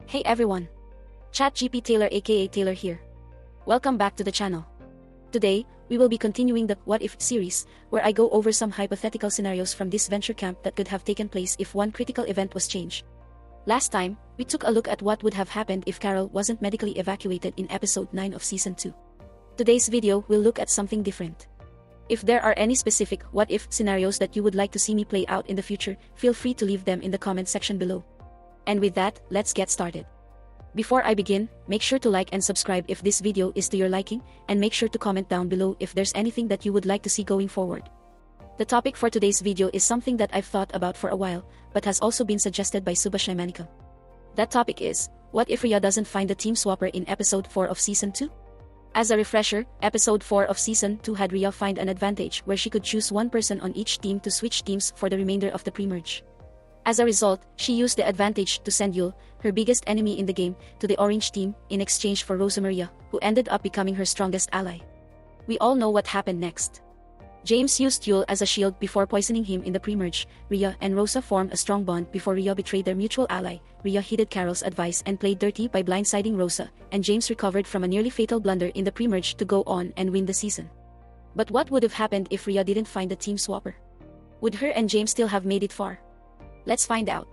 Hey everyone! ChatGPT Taylor aka Taylor here. Welcome back to the channel. Today, we will be continuing the What If series, where I go over some hypothetical scenarios from Disventure Camp that could have taken place if one critical event was changed. Last time, we took a look at what would have happened if Carol wasn't medically evacuated in episode 9 of season 2. Today's video will look at something different. If there are any specific what if scenarios that you would like to see me play out in the future, feel free to leave them in the comment section below. And with that, let's get started. Before I begin, make sure to like and subscribe if this video is to your liking, and make sure to comment down below if there's anything that you would like to see going forward. The topic for today's video is something that I've thought about for a while, but has also been suggested by Subashaimanika. That topic is, what if Riya doesn't find the team swapper in episode 4 of season 2? As a refresher, episode 4 of season 2 had Riya find an advantage where she could choose one person on each team to switch teams for the remainder of the premerge. As a result, she used the advantage to send Yul, her biggest enemy in the game, to the orange team in exchange for Rosa, who ended up becoming her strongest ally. We all know what happened next. James used Yul as a shield before poisoning him in the premerge. Riya and Rosa formed a strong bond before Riya betrayed their mutual ally. Riya heeded Carol's advice and played dirty by blindsiding Rosa, and James recovered from a nearly fatal blunder in the premerge to go on and win the season. But what would have happened if Riya didn't find the team swapper? Would her and James still have made it far? Let's find out.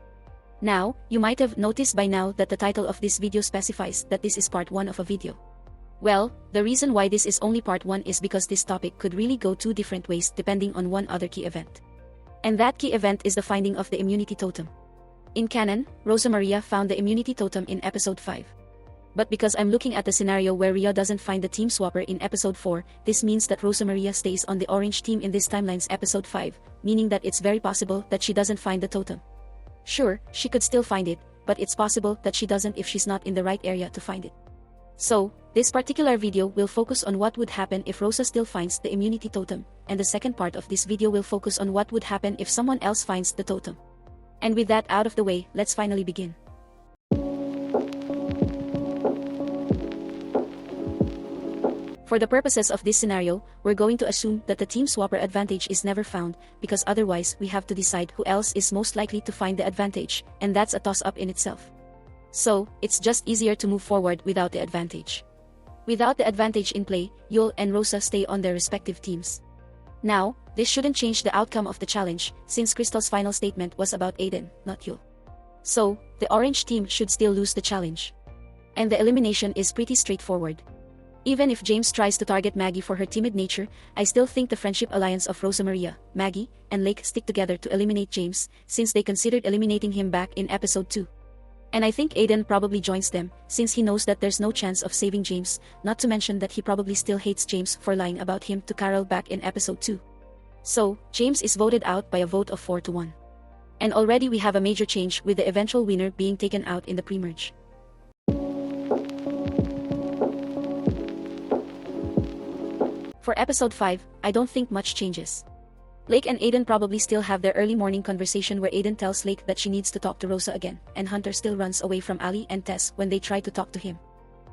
Now, you might have noticed by now that the title of this video specifies that this is part 1 of a video. Well, the reason why this is only part 1 is because this topic could really go two different ways depending on one other key event. And that key event is the finding of the immunity totem. In canon, Rosa found the immunity totem in episode 5. But because I'm looking at the scenario where Riya doesn't find the team swapper in episode 4, this means that Rosa stays on the orange team in this timeline's episode 5, meaning that it's very possible that she doesn't find the totem. Sure, she could still find it, but it's possible that she doesn't if she's not in the right area to find it. So, this particular video will focus on what would happen if Rosa still finds the immunity totem, and the second part of this video will focus on what would happen if someone else finds the totem. And with that out of the way, let's finally begin. For the purposes of this scenario, we're going to assume that the team swapper advantage is never found, because otherwise we have to decide who else is most likely to find the advantage, and that's a toss-up in itself. So, it's just easier to move forward without the advantage. Without the advantage in play, Yul and Rosa stay on their respective teams. Now, this shouldn't change the outcome of the challenge, since Crystal's final statement was about Aiden, not Yul. So, the orange team should still lose the challenge. And the elimination is pretty straightforward. Even if James tries to target Maggie for her timid nature, I still think the friendship alliance of Rosa, Maggie, and Lake stick together to eliminate James, since they considered eliminating him back in episode 2. And I think Aiden probably joins them, since he knows that there's no chance of saving James, not to mention that he probably still hates James for lying about him to Carol back in episode 2. So, James is voted out by a vote of 4-1. And already we have a major change with the eventual winner being taken out in the premerge. For episode 5, I don't think much changes. Lake and Aiden probably still have their early morning conversation where Aiden tells Lake that she needs to talk to Rosa again, and Hunter still runs away from Ali and Tess when they try to talk to him.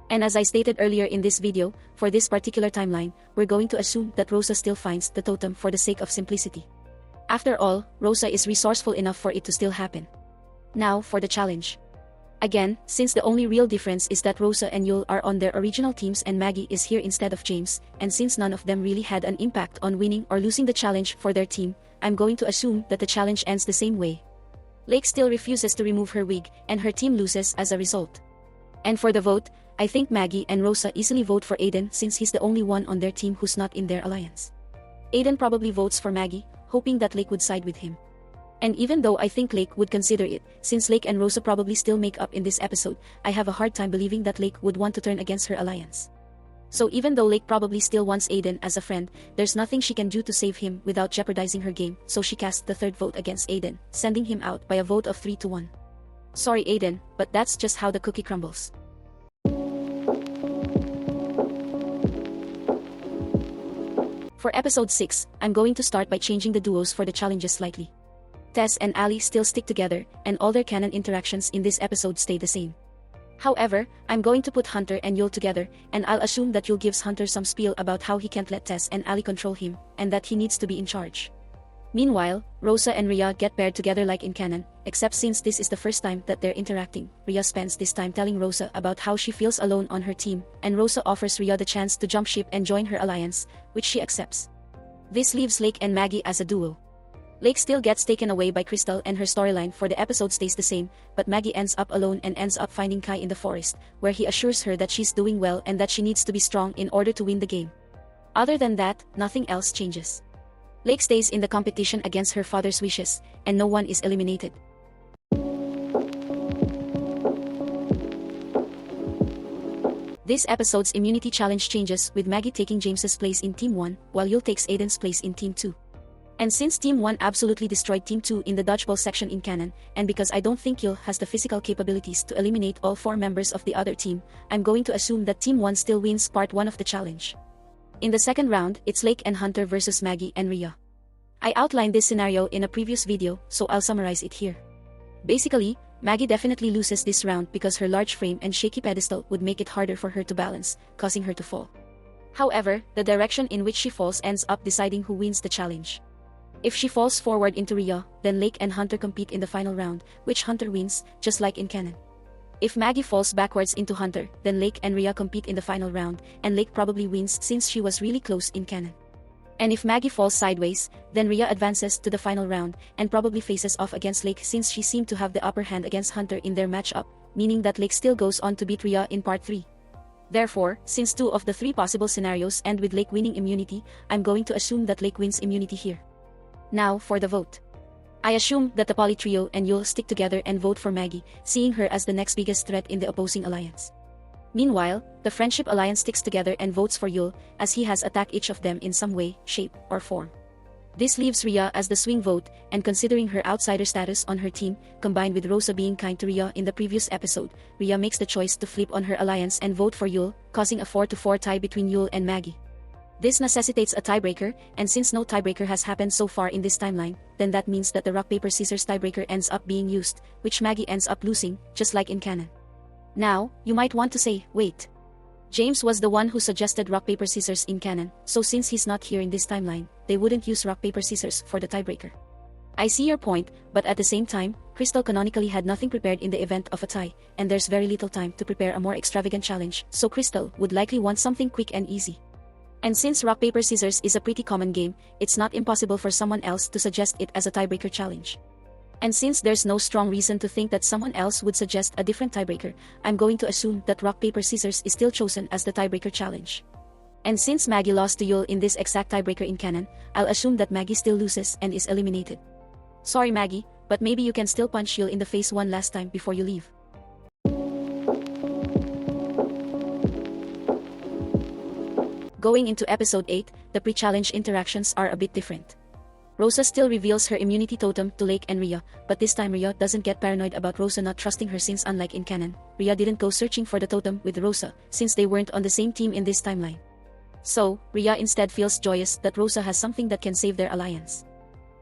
And as I stated earlier in this video, for this particular timeline, we're going to assume that Rosa still finds the totem for the sake of simplicity. After all, Rosa is resourceful enough for it to still happen. Now for the challenge. Again, since the only real difference is that Rosa and Yul are on their original teams and Maggie is here instead of James, and since none of them really had an impact on winning or losing the challenge for their team, I'm going to assume that the challenge ends the same way. Lake still refuses to remove her wig, and her team loses as a result. And for the vote, I think Maggie and Rosa easily vote for Aiden since he's the only one on their team who's not in their alliance. Aiden probably votes for Maggie, hoping that Lake would side with him. And even though I think Lake would consider it, since Lake and Rosa probably still make up in this episode, I have a hard time believing that Lake would want to turn against her alliance. So even though Lake probably still wants Aiden as a friend, there's nothing she can do to save him without jeopardizing her game, so she cast the third vote against Aiden, sending him out by a vote of 3-1. Sorry Aiden, but that's just how the cookie crumbles. For episode 6, I'm going to start by changing the duos for the challenges slightly. Tess and Ali still stick together, and all their canon interactions in this episode stay the same. However, I'm going to put Hunter and Yul together, and I'll assume that Yul gives Hunter some spiel about how he can't let Tess and Ali control him, and that he needs to be in charge. Meanwhile, Rosa and Riya get paired together like in canon, except since this is the first time that they're interacting. Riya spends this time telling Rosa about how she feels alone on her team, and Rosa offers Riya the chance to jump ship and join her alliance, which she accepts. This leaves Lake and Maggie as a duo. Lake still gets taken away by Crystal and her storyline for the episode stays the same, but Maggie ends up alone and ends up finding Kai in the forest, where he assures her that she's doing well and that she needs to be strong in order to win the game. Other than that, nothing else changes. Lake stays in the competition against her father's wishes, and no one is eliminated. This episode's immunity challenge changes with Maggie taking James's place in Team 1, while Yul takes Aiden's place in Team 2. And since Team 1 absolutely destroyed Team 2 in the dodgeball section in canon, and because I don't think Yul has the physical capabilities to eliminate all 4 members of the other team, I'm going to assume that Team 1 still wins part 1 of the challenge. In the second round, it's Lake and Hunter versus Maggie and Riya. I outlined this scenario in a previous video, so I'll summarize it here. Basically, Maggie definitely loses this round because her large frame and shaky pedestal would make it harder for her to balance, causing her to fall. However, the direction in which she falls ends up deciding who wins the challenge. If she falls forward into Riya, then Lake and Hunter compete in the final round, which Hunter wins, just like in canon. If Maggie falls backwards into Hunter, then Lake and Riya compete in the final round, and Lake probably wins since she was really close in canon. And if Maggie falls sideways, then Riya advances to the final round, and probably faces off against Lake since she seemed to have the upper hand against Hunter in their matchup, meaning that Lake still goes on to beat Riya in part 3. Therefore, since 2 of the 3 possible scenarios end with Lake winning immunity, I'm going to assume that Lake wins immunity here. Now for the vote. I assume that the Poly Trio and Yul stick together and vote for Maggie, seeing her as the next biggest threat in the opposing alliance. Meanwhile, the Friendship Alliance sticks together and votes for Yul, as he has attacked each of them in some way, shape, or form. This leaves Riya as the swing vote, and considering her outsider status on her team, combined with Rosa being kind to Riya in the previous episode, Riya makes the choice to flip on her alliance and vote for Yul, causing a 4-4 tie between Yul and Maggie. This necessitates a tiebreaker, and since no tiebreaker has happened so far in this timeline, then that means that the rock-paper-scissors tiebreaker ends up being used, which Maggie ends up losing, just like in canon. Now, you might want to say, wait. James was the one who suggested rock-paper-scissors in canon, so since he's not here in this timeline, they wouldn't use rock-paper-scissors for the tiebreaker. I see your point, but at the same time, Crystal canonically had nothing prepared in the event of a tie, and there's very little time to prepare a more extravagant challenge, so Crystal would likely want something quick and easy. And since rock-paper-scissors is a pretty common game, it's not impossible for someone else to suggest it as a tiebreaker challenge. And since there's no strong reason to think that someone else would suggest a different tiebreaker, I'm going to assume that rock-paper-scissors is still chosen as the tiebreaker challenge. And since Maggie lost to Yul in this exact tiebreaker in canon, I'll assume that Maggie still loses and is eliminated. Sorry Maggie, but maybe you can still punch Yul in the face one last time before you leave. Going into episode 8, the pre-challenge interactions are a bit different. Rosa still reveals her immunity totem to Lake and Riya, but this time Riya doesn't get paranoid about Rosa not trusting her since unlike in canon, Riya didn't go searching for the totem with Rosa, since they weren't on the same team in this timeline. So, Riya instead feels joyous that Rosa has something that can save their alliance.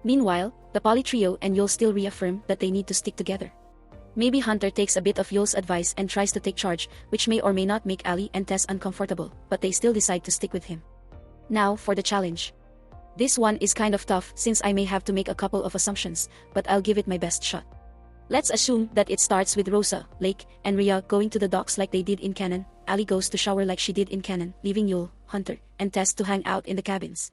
Meanwhile, the Poly Trio and Yul still reaffirm that they need to stick together. Maybe Hunter takes a bit of Yul's advice and tries to take charge, which may or may not make Ali and Tess uncomfortable, but they still decide to stick with him. Now for the challenge. This one is kind of tough since I may have to make a couple of assumptions, but I'll give it my best shot. Let's assume that it starts with Rosa, Lake, and Riya going to the docks like they did in canon. Ali goes to shower like she did in canon, leaving Yul, Hunter, and Tess to hang out in the cabins.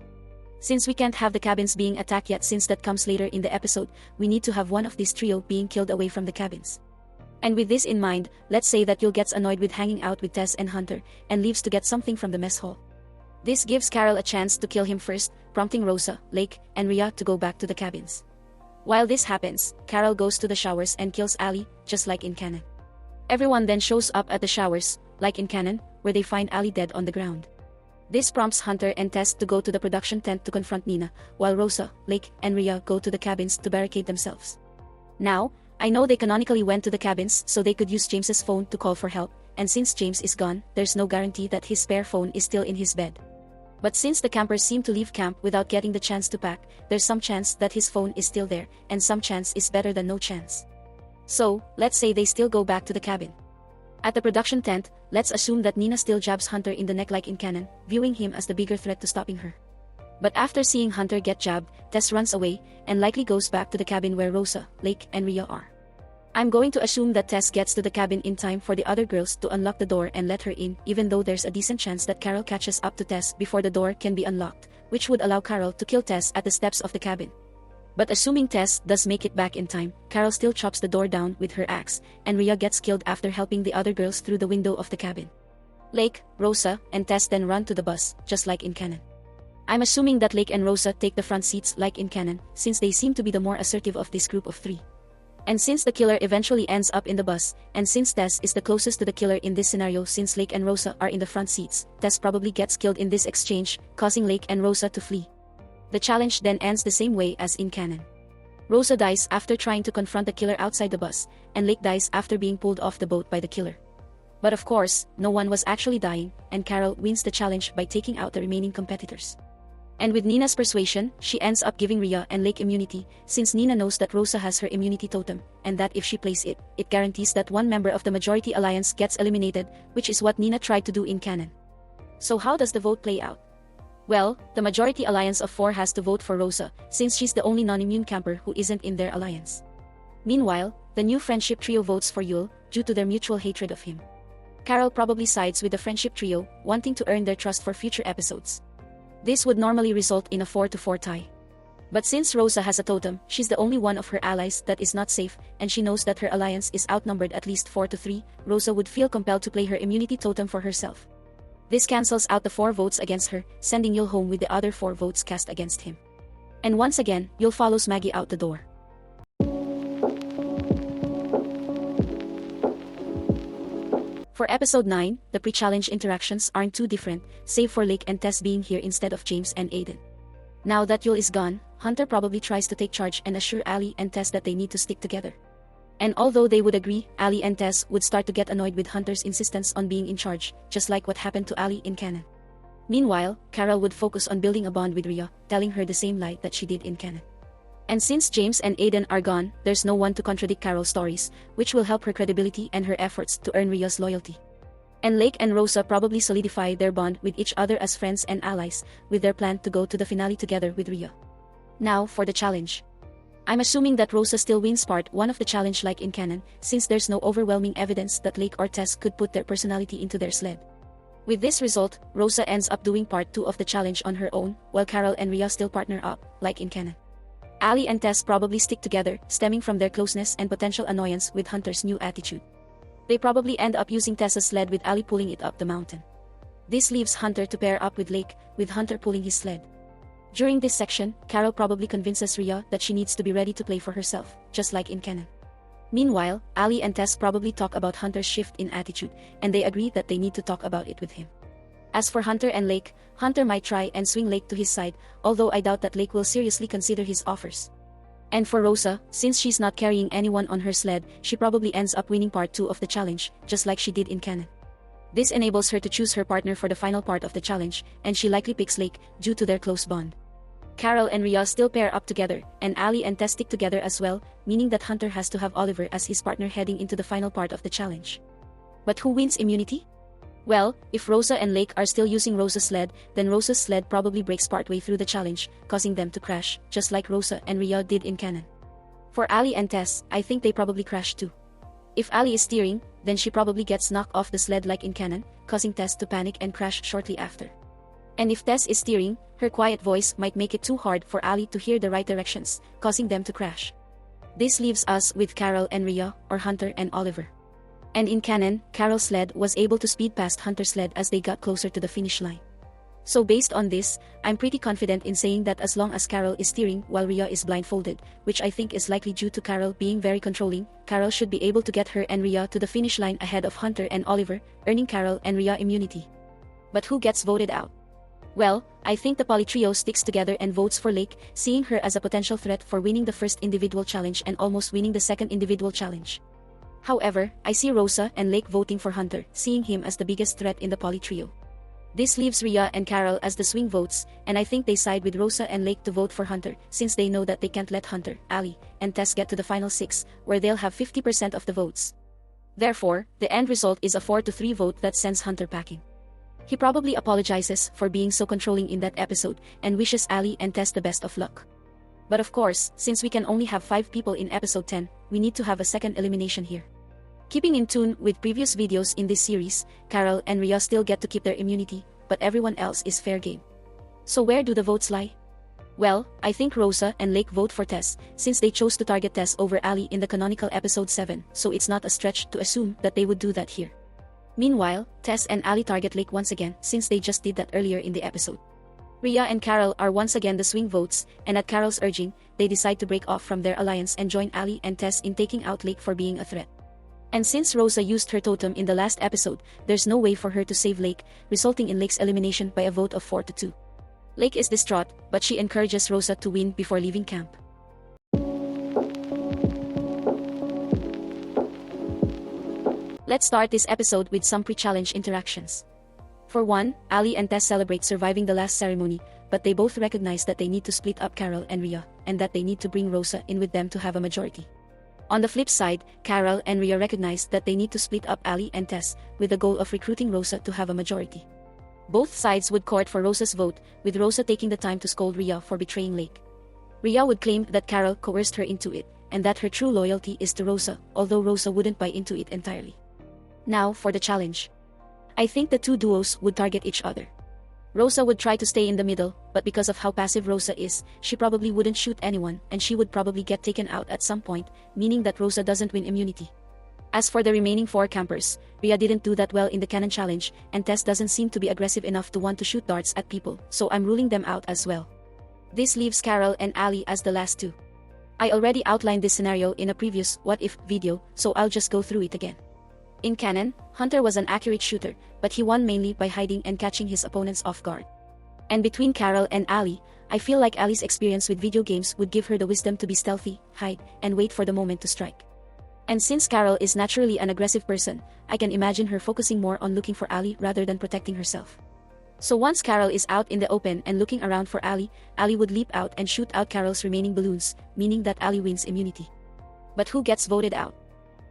Since we can't have the cabins being attacked yet since that comes later in the episode, we need to have one of these trio being killed away from the cabins. And with this in mind, let's say that Yul gets annoyed with hanging out with Tess and Hunter, and leaves to get something from the mess hall. This gives Carol a chance to kill him first, prompting Rosa, Lake, and Riya to go back to the cabins. While this happens, Carol goes to the showers and kills Ali, just like in canon. Everyone then shows up at the showers, like in canon, where they find Ali dead on the ground. This prompts Hunter and Tess to go to the production tent to confront Nina, while Rosa, Lake, and Riya go to the cabins to barricade themselves. Now, I know they canonically went to the cabins so they could use James's phone to call for help, and since James is gone, there's no guarantee that his spare phone is still in his bed. But since the campers seem to leave camp without getting the chance to pack, there's some chance that his phone is still there, and some chance is better than no chance. So, let's say they still go back to the cabin. At the production tent, let's assume that Nina still jabs Hunter in the neck like in canon, viewing him as the bigger threat to stopping her. But after seeing Hunter get jabbed, Tess runs away, and likely goes back to the cabin where Rosa, Lake, and Riya are. I'm going to assume that Tess gets to the cabin in time for the other girls to unlock the door and let her in, even though there's a decent chance that Carol catches up to Tess before the door can be unlocked, which would allow Carol to kill Tess at the steps of the cabin. But assuming Tess does make it back in time, Carol still chops the door down with her axe, and Riya gets killed after helping the other girls through the window of the cabin. Lake, Rosa, and Tess then run to the bus, just like in canon. I'm assuming that Lake and Rosa take the front seats like in canon, since they seem to be the more assertive of this group of three. And since the killer eventually ends up in the bus, and since Tess is the closest to the killer in this scenario since Lake and Rosa are in the front seats, Tess probably gets killed in this exchange, causing Lake and Rosa to flee. The challenge then ends the same way as in canon. Rosa dies after trying to confront the killer outside the bus, and Lake dies after being pulled off the boat by the killer. But of course, no one was actually dying, and Carol wins the challenge by taking out the remaining competitors. And with Nina's persuasion, she ends up giving Riya and Lake immunity, since Nina knows that Rosa has her immunity totem, and that if she plays it, it guarantees that one member of the majority alliance gets eliminated, which is what Nina tried to do in canon. So how does the vote play out? Well, the majority alliance of 4 has to vote for Rosa, since she's the only non-immune camper who isn't in their alliance. Meanwhile, the new friendship trio votes for Yul, due to their mutual hatred of him. Carol probably sides with the friendship trio, wanting to earn their trust for future episodes. This would normally result in a 4-4 tie. But since Rosa has a totem, she's the only one of her allies that is not safe, and she knows that her alliance is outnumbered at least 4-3, Rosa would feel compelled to play her immunity totem for herself. This cancels out the 4 votes against her, sending Yul home with the other 4 votes cast against him. And once again, Yul follows Maggie out the door. For episode 9, the pre-challenge interactions aren't too different, save for Lake and Tess being here instead of James and Aiden. Now that Yul is gone, Hunter probably tries to take charge and assure Ali and Tess that they need to stick together. And although they would agree, Ali and Tess would start to get annoyed with Hunter's insistence on being in charge, just like what happened to Ali in canon. Meanwhile, Carol would focus on building a bond with Riya, telling her the same lie that she did in canon. And since James and Aiden are gone, there's no one to contradict Carol's stories, which will help her credibility and her efforts to earn Riya's loyalty. And Lake and Rosa probably solidify their bond with each other as friends and allies, with their plan to go to the finale together with Riya. Now for the challenge. I'm assuming that Rosa still wins part 1 of the challenge like in canon, since there's no overwhelming evidence that Lake or Tess could put their personality into their sled. With this result, Rosa ends up doing part 2 of the challenge on her own, while Carol and Riya still partner up, like in canon. Ali and Tess probably stick together, stemming from their closeness and potential annoyance with Hunter's new attitude. They probably end up using Tessa's sled with Ali pulling it up the mountain. This leaves Hunter to pair up with Lake, with Hunter pulling his sled. During this section, Carol probably convinces Riya that she needs to be ready to play for herself, just like in canon. Meanwhile, Ali and Tess probably talk about Hunter's shift in attitude, and they agree that they need to talk about it with him. As for Hunter and Lake, Hunter might try and swing Lake to his side, although I doubt that Lake will seriously consider his offers. And for Rosa, since she's not carrying anyone on her sled, she probably ends up winning part 2 of the challenge, just like she did in canon. This enables her to choose her partner for the final part of the challenge, and she likely picks Lake, due to their close bond. Carol and Riya still pair up together, and Ali and Tess stick together as well, meaning that Hunter has to have Oliver as his partner heading into the final part of the challenge. But who wins immunity? Well, if Rosa and Lake are still using Rosa's sled, then Rosa's sled probably breaks partway through the challenge, causing them to crash, just like Rosa and Riya did in canon. For Ali and Tess, I think they probably crash too. If Ali is steering, then she probably gets knocked off the sled like in canon, causing Tess to panic and crash shortly after. And if Tess is steering, her quiet voice might make it too hard for Ali to hear the right directions, causing them to crash. This leaves us with Carol and Riya, or Hunter and Oliver. And in canon, Carol's sled was able to speed past Hunter's sled as they got closer to the finish line. So based on this, I'm pretty confident in saying that as long as Carol is steering while Riya is blindfolded, which I think is likely due to Carol being very controlling, Carol should be able to get her and Riya to the finish line ahead of Hunter and Oliver, earning Carol and Riya immunity. But who gets voted out? Well, I think the poly trio sticks together and votes for Lake, seeing her as a potential threat for winning the first individual challenge and almost winning the second individual challenge. However, I see Rosa and Lake voting for Hunter, seeing him as the biggest threat in the poly trio. This leaves Riya and Carol as the swing votes, and I think they side with Rosa and Lake to vote for Hunter, since they know that they can't let Hunter, Ali, and Tess get to the final 6, where they'll have 50% of the votes. Therefore, the end result is a 4-3 vote that sends Hunter packing. He probably apologizes for being so controlling in that episode and wishes Ali and Tess the best of luck. But of course, since we can only have 5 people in episode 10, we need to have a second elimination here. Keeping in tune with previous videos in this series, Carol and Riya still get to keep their immunity, but everyone else is fair game. So where do the votes lie? Well, I think Rosa and Lake vote for Tess, since they chose to target Tess over Ali in the canonical episode 7, so it's not a stretch to assume that they would do that here. Meanwhile, Tess and Ali target Lake once again, since they just did that earlier in the episode. Riya and Carol are once again the swing votes, and at Carol's urging, they decide to break off from their alliance and join Ali and Tess in taking out Lake for being a threat. And since Rosa used her totem in the last episode, there's no way for her to save Lake, resulting in Lake's elimination by a vote of 4-2. Lake is distraught, but she encourages Rosa to win before leaving camp. Let's start this episode with some pre-challenge interactions. For one, Ali and Tess celebrate surviving the last ceremony, but they both recognize that they need to split up Carol and Riya, and that they need to bring Rosa in with them to have a majority. On the flip side, Carol and Riya recognize that they need to split up Ali and Tess, with the goal of recruiting Rosa to have a majority. Both sides would court for Rosa's vote, with Rosa taking the time to scold Riya for betraying Lake. Riya would claim that Carol coerced her into it, and that her true loyalty is to Rosa, although Rosa wouldn't buy into it entirely. Now for the challenge. I think the two duos would target each other. Rosa would try to stay in the middle, but because of how passive Rosa is, she probably wouldn't shoot anyone, and she would probably get taken out at some point, meaning that Rosa doesn't win immunity. As for the remaining 4 campers, Riya didn't do that well in the cannon challenge, and Tess doesn't seem to be aggressive enough to want to shoot darts at people, so I'm ruling them out as well. This leaves Carol and Ali as the last 2. I already outlined this scenario in a previous What If video, so I'll just go through it again. In canon, Hunter was an accurate shooter, but he won mainly by hiding and catching his opponents off guard. And between Carol and Ali, I feel like Ali's experience with video games would give her the wisdom to be stealthy, hide, and wait for the moment to strike. And since Carol is naturally an aggressive person, I can imagine her focusing more on looking for Ali rather than protecting herself. So once Carol is out in the open and looking around for Ali, Ali would leap out and shoot out Carol's remaining balloons, meaning that Ali wins immunity. But who gets voted out?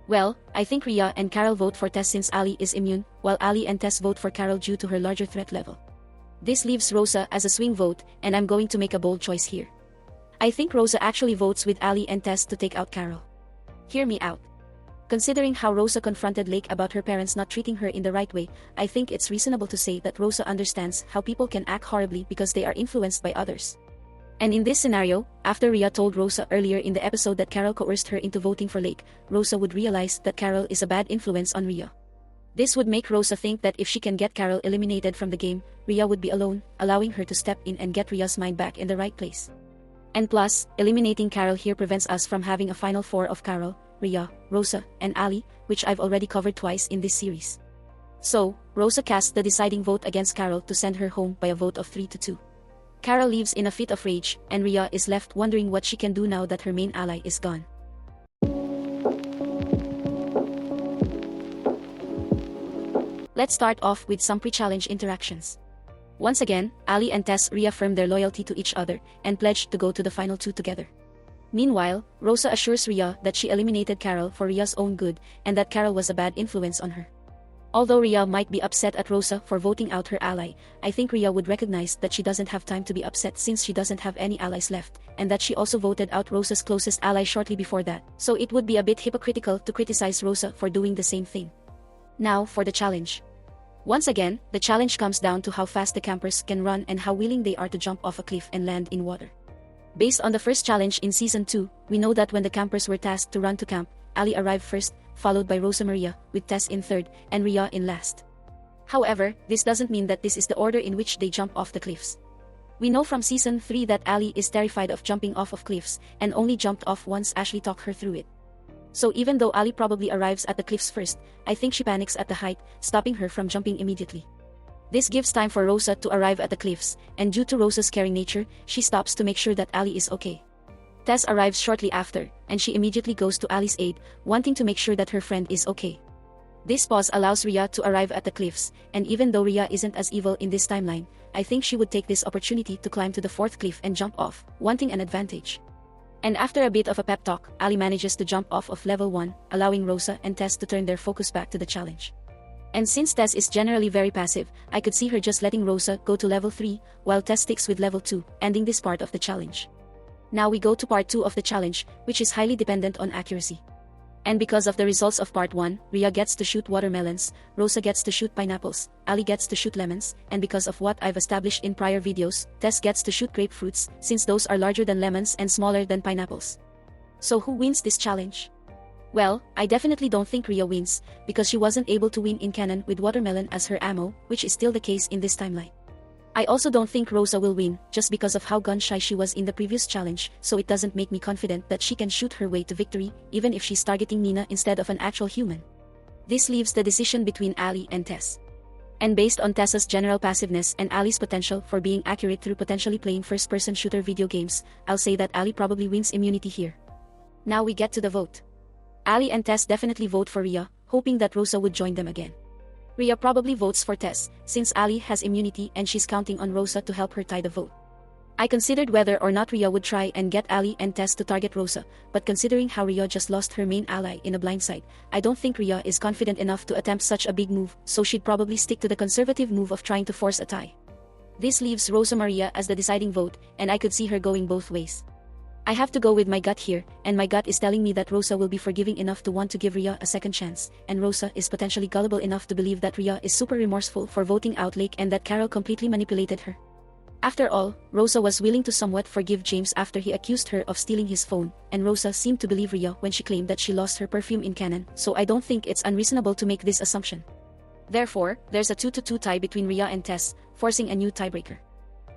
Well, I think Riya and Carol vote for Tess since Ali is immune, while Ali and Tess vote for Carol due to her larger threat level. This leaves Rosa as a swing vote, and I'm going to make a bold choice here. I think Rosa actually votes with Ali and Tess to take out Carol. Hear me out. Considering how Rosa confronted Lake about her parents not treating her in the right way, I think it's reasonable to say that Rosa understands how people can act horribly because they are influenced by others. And in this scenario, after Riya told Rosa earlier in the episode that Carol coerced her into voting for Lake, Rosa would realize that Carol is a bad influence on Riya. This would make Rosa think that if she can get Carol eliminated from the game, Riya would be alone, allowing her to step in and get Riya's mind back in the right place. And plus, eliminating Carol here prevents us from having a final 4 of Carol, Riya, Rosa, and Ali, which I've already covered twice in this series. So, Rosa casts the deciding vote against Carol to send her home by a vote of 3-2. Carol leaves in a fit of rage, and Riya is left wondering what she can do now that her main ally is gone. Let's start off with some pre-challenge interactions. Once again, Ali and Tess reaffirm their loyalty to each other, and pledge to go to the final 2 together. Meanwhile, Rosa assures Riya that she eliminated Carol for Riya's own good, and that Carol was a bad influence on her. Although Riya might be upset at Rosa for voting out her ally, I think Riya would recognize that she doesn't have time to be upset since she doesn't have any allies left, and that she also voted out Rosa's closest ally shortly before that, so it would be a bit hypocritical to criticize Rosa for doing the same thing. Now for the challenge. Once again, the challenge comes down to how fast the campers can run and how willing they are to jump off a cliff and land in water. Based on the first challenge in Season 2, we know that when the campers were tasked to run to camp, Ali arrived first, followed by Rosa Maria, with Tess in third, and Riya in last. However, this doesn't mean that this is the order in which they jump off the cliffs. We know from Season 3 that Ali is terrified of jumping off of cliffs, and only jumped off once Ashley talked her through it. So even though Ali probably arrives at the cliffs first, I think she panics at the height, stopping her from jumping immediately. This gives time for Rosa to arrive at the cliffs, and due to Rosa's caring nature, she stops to make sure that Ali is okay. Tess arrives shortly after, and she immediately goes to Ali's aid, wanting to make sure that her friend is okay. This pause allows Riya to arrive at the cliffs, and even though Riya isn't as evil in this timeline, I think she would take this opportunity to climb to the fourth cliff and jump off, wanting an advantage. And after a bit of a pep talk, Ali manages to jump off of level 1, allowing Rosa and Tess to turn their focus back to the challenge. And since Tess is generally very passive, I could see her just letting Rosa go to level 3, while Tess sticks with level 2, ending this part of the challenge. Now we go to part 2 of the challenge, which is highly dependent on accuracy. And because of the results of part 1, Riya gets to shoot watermelons, Rosa gets to shoot pineapples, Ali gets to shoot lemons, and because of what I've established in prior videos, Tess gets to shoot grapefruits, since those are larger than lemons and smaller than pineapples. So who wins this challenge? Well, I definitely don't think Riya wins, because she wasn't able to win in canon with watermelon as her ammo, which is still the case in this timeline. I also don't think Rosa will win, just because of how gun-shy she was in the previous challenge, so it doesn't make me confident that she can shoot her way to victory, even if she's targeting Nina instead of an actual human. This leaves the decision between Ali and Tess. And based on Tessa's general passiveness and Ali's potential for being accurate through potentially playing first-person shooter video games, I'll say that Ali probably wins immunity here. Now we get to the vote. Ali and Tess definitely vote for Riya, hoping that Rosa would join them again. Riya probably votes for Tess, since Ali has immunity and she's counting on Rosa to help her tie the vote. I considered whether or not Riya would try and get Ali and Tess to target Rosa, but considering how Riya just lost her main ally in a blindside, I don't think Riya is confident enough to attempt such a big move, so she'd probably stick to the conservative move of trying to force a tie. This leaves Rosa Maria as the deciding vote, and I could see her going both ways. I have to go with my gut here, and my gut is telling me that Rosa will be forgiving enough to want to give Riya a second chance, and Rosa is potentially gullible enough to believe that Riya is super remorseful for voting out Lake and that Carol completely manipulated her. After all, Rosa was willing to somewhat forgive James after he accused her of stealing his phone, and Rosa seemed to believe Riya when she claimed that she lost her perfume in canon, so I don't think it's unreasonable to make this assumption. Therefore, there's a 2-2 tie between Riya and Tess, forcing a new tiebreaker.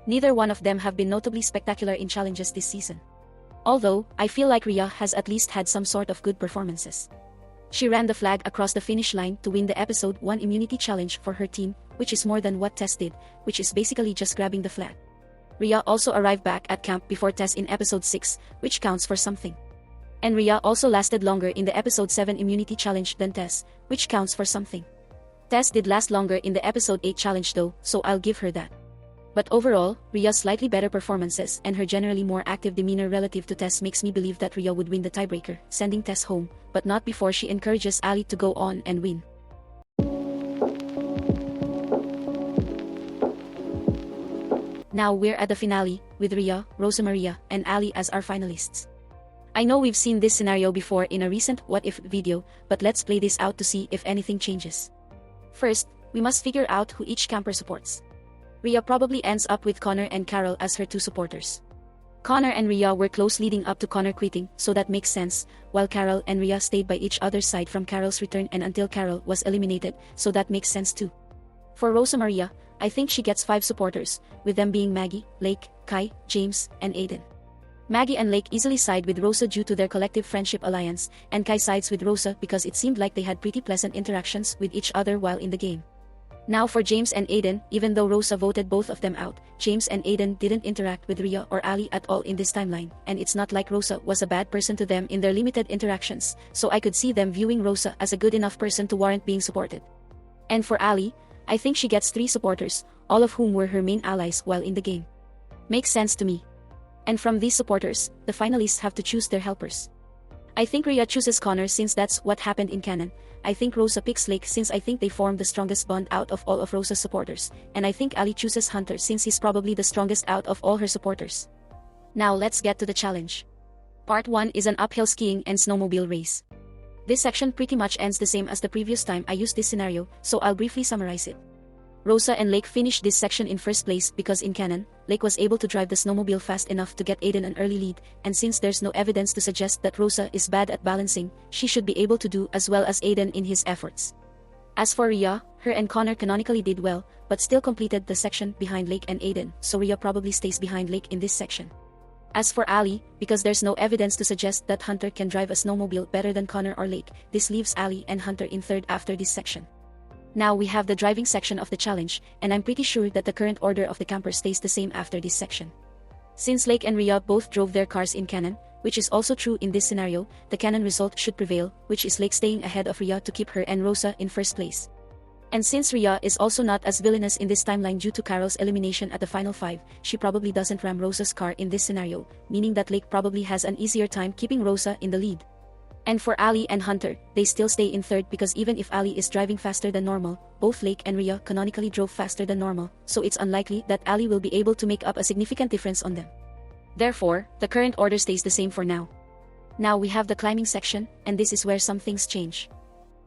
Neither one of them have been notably spectacular in challenges this season. Although, I feel like Riya has at least had some sort of good performances. She ran the flag across the finish line to win the episode 1 immunity challenge for her team, which is more than what Tess did, which is basically just grabbing the flag. Riya also arrived back at camp before Tess in episode 6, which counts for something. And Riya also lasted longer in the episode 7 immunity challenge than Tess, which counts for something. Tess did last longer in the episode 8 challenge though, so I'll give her that. But overall, Riya's slightly better performances and her generally more active demeanor relative to Tess makes me believe that Riya would win the tiebreaker, sending Tess home, but not before she encourages Ali to go on and win. Now we're at the finale, with Riya, Rosa Maria, and Ali as our finalists. I know we've seen this scenario before in a recent What If video, but let's play this out to see if anything changes. First, we must figure out who each camper supports. Riya probably ends up with Connor and Carol as her two supporters. Connor and Riya were close leading up to Connor quitting, so that makes sense, while Carol and Riya stayed by each other's side from Carol's return and until Carol was eliminated, so that makes sense too. For Rosa Maria, I think she gets 5 supporters, with them being Maggie, Lake, Kai, James, and Aiden. Maggie and Lake easily side with Rosa due to their collective friendship alliance, and Kai sides with Rosa because it seemed like they had pretty pleasant interactions with each other while in the game. Now for James and Aiden, even though Rosa voted both of them out, James and Aiden didn't interact with Riya or Ali at all in this timeline, and it's not like Rosa was a bad person to them in their limited interactions, so I could see them viewing Rosa as a good enough person to warrant being supported. And for Ali, I think she gets 3 supporters, all of whom were her main allies while in the game. Makes sense to me. And from these supporters, the finalists have to choose their helpers. I think Riya chooses Connor since that's what happened in canon. I think Rosa picks Lake since I think they form the strongest bond out of all of Rosa's supporters, and I think Ali chooses Hunter since he's probably the strongest out of all her supporters. Now let's get to the challenge. Part 1 is an uphill skiing and snowmobile race. This section pretty much ends the same as the previous time I used this scenario, so I'll briefly summarize it. Rosa and Lake finished this section in first place because in canon, Lake was able to drive the snowmobile fast enough to get Aiden an early lead, and since there's no evidence to suggest that Rosa is bad at balancing, she should be able to do as well as Aiden in his efforts. As for Riya, her and Connor canonically did well, but still completed the section behind Lake and Aiden, so Riya probably stays behind Lake in this section. As for Ali, because there's no evidence to suggest that Hunter can drive a snowmobile better than Connor or Lake, this leaves Ali and Hunter in third after this section. Now we have the driving section of the challenge, and I'm pretty sure that the current order of the campers stays the same after this section. Since Lake and Riya both drove their cars in canon, which is also true in this scenario, the canon result should prevail, which is Lake staying ahead of Riya to keep her and Rosa in first place. And since Riya is also not as villainous in this timeline due to Carol's elimination at the final 5, she probably doesn't ram Rosa's car in this scenario, meaning that Lake probably has an easier time keeping Rosa in the lead. And for Ali and Hunter, they still stay in third because even if Ali is driving faster than normal, both Lake and Riya canonically drove faster than normal, so it's unlikely that Ali will be able to make up a significant difference on them. Therefore, the current order stays the same for now. Now we have the climbing section, and this is where some things change.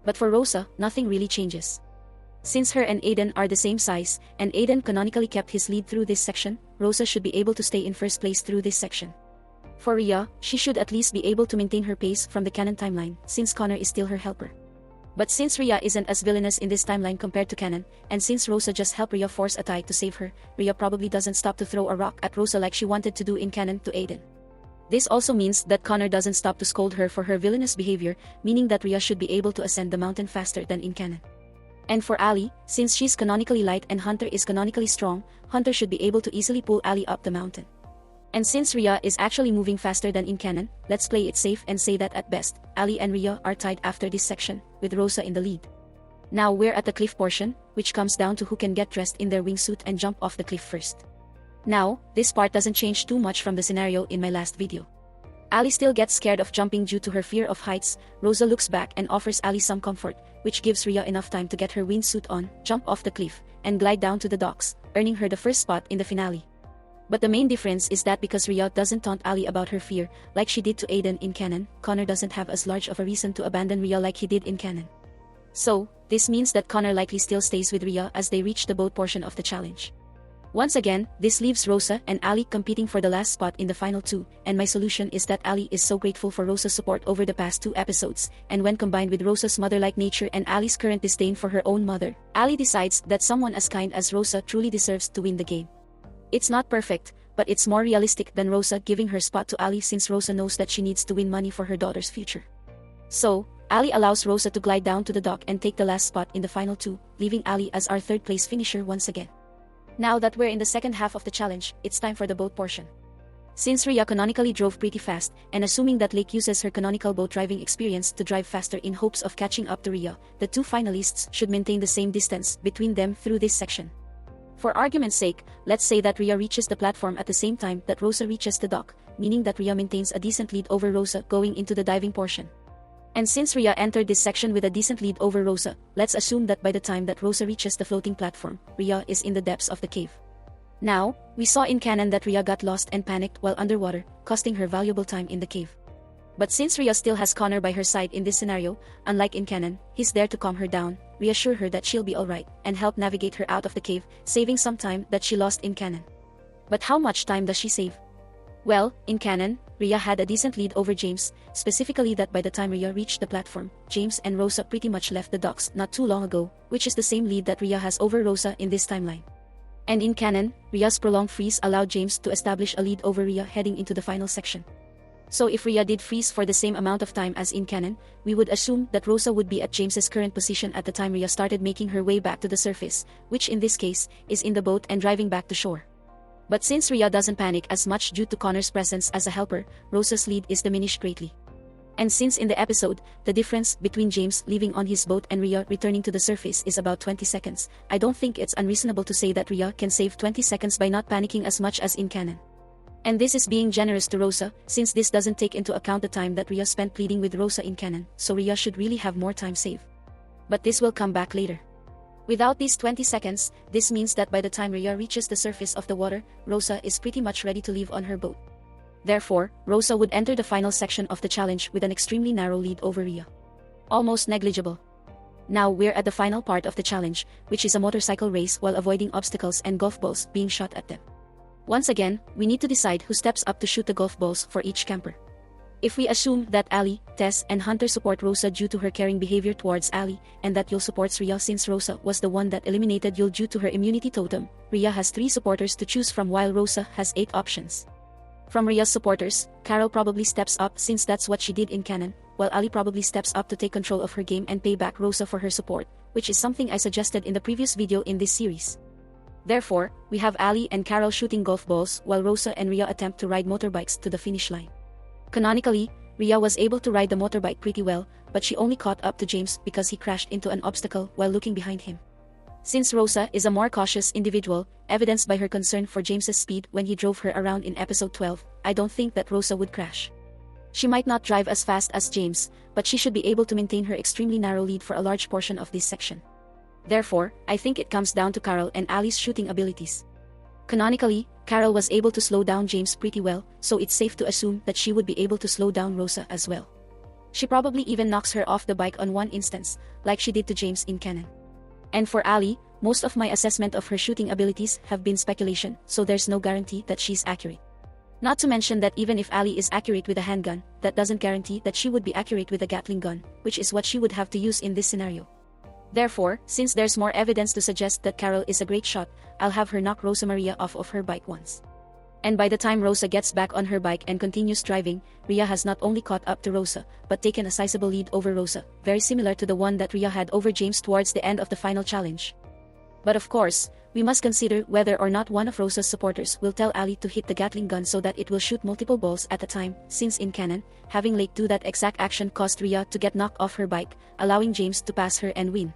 But for Rosa, nothing really changes. Since her and Aiden are the same size, and Aiden canonically kept his lead through this section, Rosa should be able to stay in first place through this section. For Riya, she should at least be able to maintain her pace from the canon timeline, since Connor is still her helper. But since Riya isn't as villainous in this timeline compared to canon, and since Rosa just helped Riya force a tie to save her, Riya probably doesn't stop to throw a rock at Rosa like she wanted to do in canon to Aiden. This also means that Connor doesn't stop to scold her for her villainous behavior, meaning that Riya should be able to ascend the mountain faster than in canon. And for Ali, since she's canonically light and Hunter is canonically strong, Hunter should be able to easily pull Ali up the mountain. And since Riya is actually moving faster than in canon, let's play it safe and say that at best, Ali and Riya are tied after this section, with Rosa in the lead. Now we're at the cliff portion, which comes down to who can get dressed in their wingsuit and jump off the cliff first. Now, this part doesn't change too much from the scenario in my last video. Ali still gets scared of jumping due to her fear of heights. Rosa looks back and offers Ali some comfort, which gives Riya enough time to get her wingsuit on, jump off the cliff, and glide down to the docks, earning her the first spot in the finale. But the main difference is that because Riya doesn't taunt Ali about her fear, like she did to Aiden in canon, Connor doesn't have as large of a reason to abandon Riya like he did in canon. So, this means that Connor likely still stays with Riya as they reach the boat portion of the challenge. Once again, this leaves Rosa and Ali competing for the last spot in the final two, and my solution is that Ali is so grateful for Rosa's support over the past 2 episodes, and when combined with Rosa's mother-like nature and Ali's current disdain for her own mother, Ali decides that someone as kind as Rosa truly deserves to win the game. It's not perfect, but it's more realistic than Rosa giving her spot to Ali since Rosa knows that she needs to win money for her daughter's future. So, Ali allows Rosa to glide down to the dock and take the last spot in the final two, leaving Ali as our third place finisher once again. Now that we're in the second half of the challenge, it's time for the boat portion. Since Riya canonically drove pretty fast, and assuming that Lake uses her canonical boat driving experience to drive faster in hopes of catching up to Riya, the two finalists should maintain the same distance between them through this section. For argument's sake, let's say that Riya reaches the platform at the same time that Rosa reaches the dock, meaning that Riya maintains a decent lead over Rosa going into the diving portion. And since Riya entered this section with a decent lead over Rosa, let's assume that by the time that Rosa reaches the floating platform, Riya is in the depths of the cave. Now, we saw in canon that Riya got lost and panicked while underwater, costing her valuable time in the cave. But since Riya still has Connor by her side in this scenario, unlike in canon, he's there to calm her down, reassure her that she'll be alright, and help navigate her out of the cave, saving some time that she lost in canon. But how much time does she save? Well, in canon, Riya had a decent lead over James, specifically that by the time Riya reached the platform, James and Rosa pretty much left the docks not too long ago, which is the same lead that Riya has over Rosa in this timeline. And in canon, Riya's prolonged freeze allowed James to establish a lead over Riya heading into the final section. So if Riya did freeze for the same amount of time as in canon, we would assume that Rosa would be at James's current position at the time Riya started making her way back to the surface, which in this case, is in the boat and driving back to shore. But since Riya doesn't panic as much due to Connor's presence as a helper, Rosa's lead is diminished greatly. And since in the episode, the difference between James leaving on his boat and Riya returning to the surface is about 20 seconds, I don't think it's unreasonable to say that Riya can save 20 seconds by not panicking as much as in canon. And this is being generous to Rosa, since this doesn't take into account the time that Riya spent pleading with Rosa in canon, so Riya should really have more time saved. But this will come back later. Without these 20 seconds, this means that by the time Riya reaches the surface of the water, Rosa is pretty much ready to leave on her boat. Therefore, Rosa would enter the final section of the challenge with an extremely narrow lead over Riya. Almost negligible. Now we're at the final part of the challenge, which is a motorcycle race while avoiding obstacles and golf balls being shot at them. Once again, we need to decide who steps up to shoot the golf balls for each camper. If we assume that Ali, Tess, and Hunter support Rosa due to her caring behavior towards Ali, and that Yul supports Riya since Rosa was the one that eliminated Yul due to her immunity totem, Riya has 3 supporters to choose from while Rosa has 8 options. From Riya's supporters, Carol probably steps up since that's what she did in canon, while Ali probably steps up to take control of her game and pay back Rosa for her support, which is something I suggested in the previous video in this series. Therefore, we have Ali and Carol shooting golf balls while Rosa and Riya attempt to ride motorbikes to the finish line. Canonically, Riya was able to ride the motorbike pretty well, but she only caught up to James because he crashed into an obstacle while looking behind him. Since Rosa is a more cautious individual, evidenced by her concern for James's speed when he drove her around in episode 12, I don't think that Rosa would crash. She might not drive as fast as James, but she should be able to maintain her extremely narrow lead for a large portion of this section. Therefore, I think it comes down to Carol and Ali's shooting abilities. Canonically, Carol was able to slow down James pretty well, so it's safe to assume that she would be able to slow down Rosa as well. She probably even knocks her off the bike on one instance, like she did to James in canon. And for Ali, most of my assessment of her shooting abilities have been speculation, so there's no guarantee that she's accurate. Not to mention that even if Ali is accurate with a handgun, that doesn't guarantee that she would be accurate with a Gatling gun, which is what she would have to use in this scenario. Therefore, since there's more evidence to suggest that Carol is a great shot, I'll have her knock Rosa Maria off of her bike once. And by the time Rosa gets back on her bike and continues driving, Riya has not only caught up to Rosa, but taken a sizable lead over Rosa, very similar to the one that Riya had over James towards the end of the final challenge. But of course, we must consider whether or not one of Rosa's supporters will tell Ali to hit the Gatling gun so that it will shoot multiple balls at a time, since in canon, having Lake do that exact action caused Riya to get knocked off her bike, allowing James to pass her and win.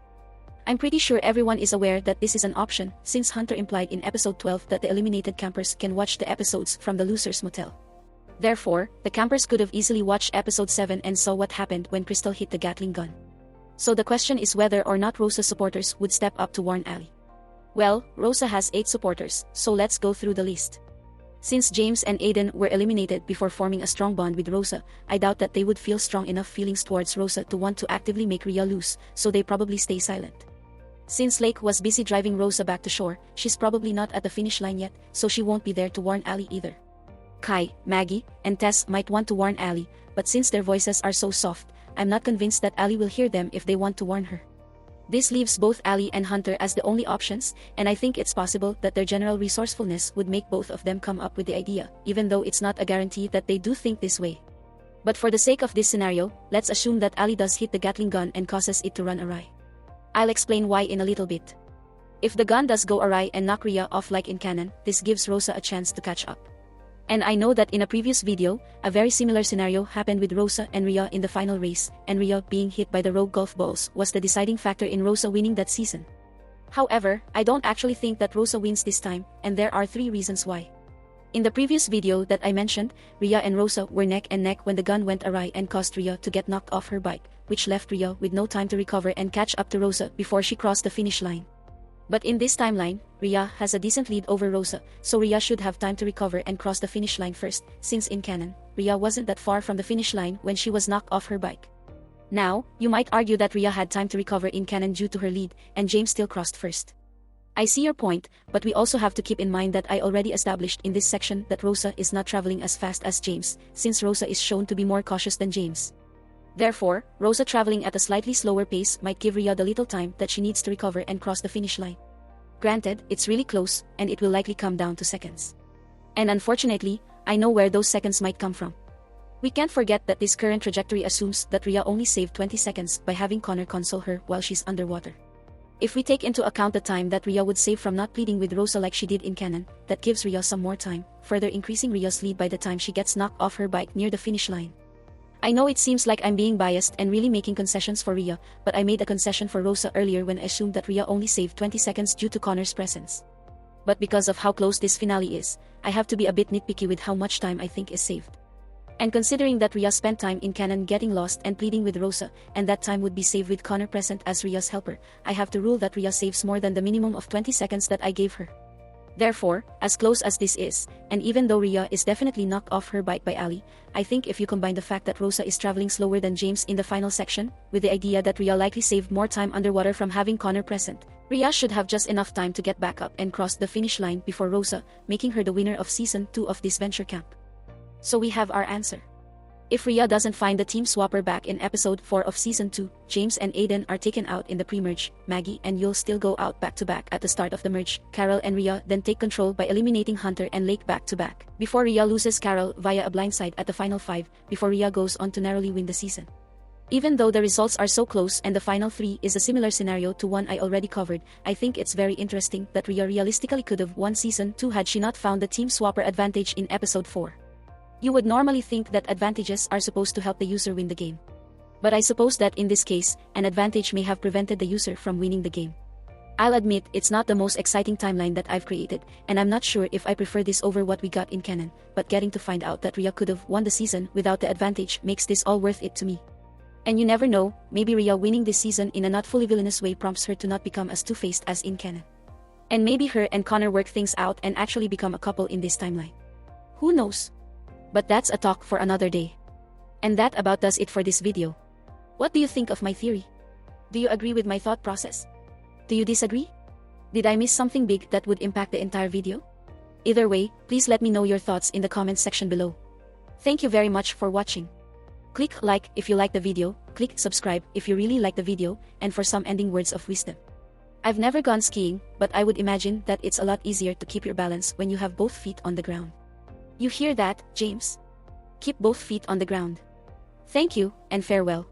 I'm pretty sure everyone is aware that this is an option, since Hunter implied in episode 12 that the eliminated campers can watch the episodes from the loser's motel. Therefore, the campers could have easily watched episode 7 and saw what happened when Crystal hit the Gatling gun. So the question is whether or not Rosa's supporters would step up to warn Ali. Well, Rosa has 8 supporters, so let's go through the list. Since James and Aiden were eliminated before forming a strong bond with Rosa, I doubt that they would feel strong enough feelings towards Rosa to want to actively make Riya lose, so they probably stay silent. Since Lake was busy driving Rosa back to shore, she's probably not at the finish line yet, so she won't be there to warn Ali either. Kai, Maggie, and Tess might want to warn Ali, but since their voices are so soft, I'm not convinced that Ali will hear them if they want to warn her. This leaves both Ali and Hunter as the only options, and I think it's possible that their general resourcefulness would make both of them come up with the idea, even though it's not a guarantee that they do think this way. But for the sake of this scenario, let's assume that Ali does hit the Gatling gun and causes it to run awry. I'll explain why in a little bit. If the gun does go awry and knock Riya off like in canon, this gives Rosa a chance to catch up. And I know that in a previous video, a very similar scenario happened with Rosa and Riya in the final race, and Riya being hit by the rogue golf balls was the deciding factor in Rosa winning that season. However, I don't actually think that Rosa wins this time, and there are 3 reasons why. In the previous video that I mentioned, Riya and Rosa were neck and neck when the gun went awry and caused Riya to get knocked off her bike, which left Riya with no time to recover and catch up to Rosa before she crossed the finish line. But in this timeline, Riya has a decent lead over Rosa, so Riya should have time to recover and cross the finish line first, since in canon, Riya wasn't that far from the finish line when she was knocked off her bike. Now, you might argue that Riya had time to recover in canon due to her lead, and James still crossed first. I see your point, but we also have to keep in mind that I already established in this section that Rosa is not traveling as fast as James, since Rosa is shown to be more cautious than James. Therefore, Rosa traveling at a slightly slower pace might give Riya the little time that she needs to recover and cross the finish line. Granted, it's really close, and it will likely come down to seconds. And unfortunately, I know where those seconds might come from. We can't forget that this current trajectory assumes that Riya only saved 20 seconds by having Connor console her while she's underwater. If we take into account the time that Riya would save from not pleading with Rosa like she did in canon, that gives Riya some more time, further increasing Riya's lead by the time she gets knocked off her bike near the finish line. I know it seems like I'm being biased and really making concessions for Riya, but I made a concession for Rosa earlier when I assumed that Riya only saved 20 seconds due to Connor's presence. But because of how close this finale is, I have to be a bit nitpicky with how much time I think is saved. And considering that Riya spent time in canon getting lost and pleading with Rosa, and that time would be saved with Connor present as Riya's helper, I have to rule that Riya saves more than the minimum of 20 seconds that I gave her. Therefore, as close as this is, and even though Riya is definitely knocked off her bike by Ali, I think if you combine the fact that Rosa is traveling slower than James in the final section, with the idea that Riya likely saved more time underwater from having Connor present, Riya should have just enough time to get back up and cross the finish line before Rosa, making her the winner of Season 2 of Disventure Camp. So we have our answer. If Riya doesn't find the team swapper back in episode 4 of Season 2, James and Aiden are taken out in the pre-merge, Maggie and Yul still go out back-to-back at the start of the merge, Carol and Riya then take control by eliminating Hunter and Lake back-to-back, before Riya loses Carol via a blindside at the final 5, before Riya goes on to narrowly win the season. Even though the results are so close and the final 3 is a similar scenario to one I already covered, I think it's very interesting that Riya realistically could have won Season 2 had she not found the team swapper advantage in episode 4. You would normally think that advantages are supposed to help the user win the game. But I suppose that in this case, an advantage may have prevented the user from winning the game. I'll admit it's not the most exciting timeline that I've created, and I'm not sure if I prefer this over what we got in canon, but getting to find out that Riya could have won the season without the advantage makes this all worth it to me. And you never know, maybe Riya winning this season in a not fully villainous way prompts her to not become as two-faced as in canon. And maybe her and Connor work things out and actually become a couple in this timeline. Who knows? But that's a talk for another day. And that about does it for this video. What do you think of my theory? Do you agree with my thought process? Do you disagree? Did I miss something big that would impact the entire video? Either way, please let me know your thoughts in the comments section below. Thank you very much for watching. Click like if you like the video, click subscribe if you really like the video, and for some ending words of wisdom. I've never gone skiing, but I would imagine that it's a lot easier to keep your balance when you have both feet on the ground. You hear that, James? Keep both feet on the ground. Thank you, and farewell.